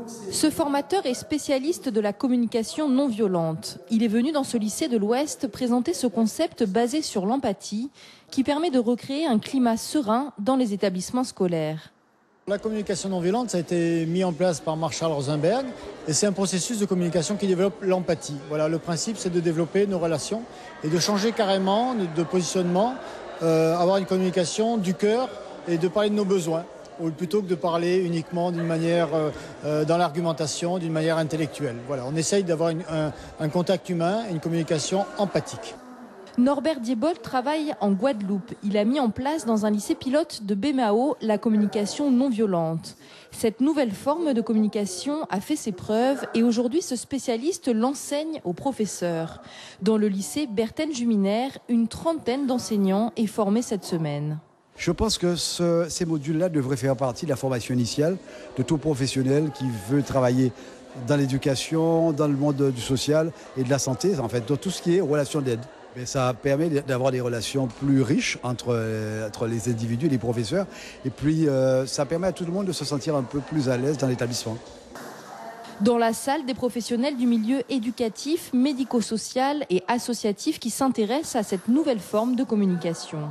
Ce formateur est spécialiste de la communication non violente. Il est venu dans ce lycée de l'Ouest présenter ce concept basé sur l'empathie qui permet de recréer un climat serein dans les établissements scolaires. La communication non violente, ça a été mis en place par Marshall Rosenberg et c'est un processus de communication qui développe l'empathie. Voilà, le principe, c'est de développer nos relations et de changer carrément de positionnement, avoir une communication du cœur et de parler de nos besoins, ou plutôt que de parler uniquement d'une manière dans l'argumentation, d'une manière intellectuelle. Voilà, on essaye d'avoir un contact humain et une communication empathique. Norbert Diebold travaille en Guadeloupe. Il a mis en place dans un lycée pilote de Bémao la communication non violente. Cette nouvelle forme de communication a fait ses preuves et aujourd'hui ce spécialiste l'enseigne aux professeurs. Dans le lycée Berthen-Juminaire, une trentaine d'enseignants est formée cette semaine. Je pense que ces modules-là devraient faire partie de la formation initiale de tout professionnel qui veut travailler dans l'éducation, dans le monde du social et de la santé, en fait, dans tout ce qui est relations d'aide. Mais ça permet d'avoir des relations plus riches entre les individus et les professeurs. Et puis, ça permet à tout le monde de se sentir un peu plus à l'aise dans l'établissement. Dans la salle, des professionnels du milieu éducatif, médico-social et associatif qui s'intéressent à cette nouvelle forme de communication.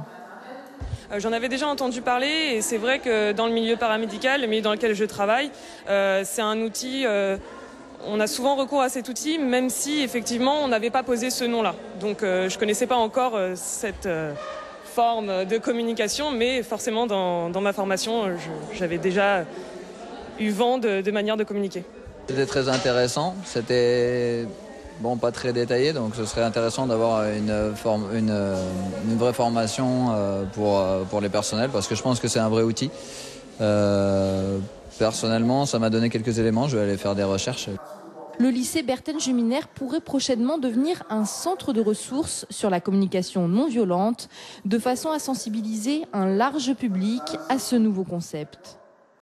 J'en avais déjà entendu parler et c'est vrai que dans le milieu paramédical, le milieu dans lequel je travaille, c'est un outil... On a souvent recours à cet outil, même si effectivement on n'avait pas posé ce nom-là. Donc je ne connaissais pas encore cette forme de communication, mais forcément dans ma formation, j'avais déjà eu vent de manière de communiquer. C'était très intéressant, c'était pas très détaillé, donc ce serait intéressant d'avoir une vraie formation pour les personnels, parce que je pense que c'est un vrai outil. Personnellement, ça m'a donné quelques éléments, je vais aller faire des recherches. Le lycée Berthen-Juminaire pourrait prochainement devenir un centre de ressources sur la communication non violente, de façon à sensibiliser un large public à ce nouveau concept.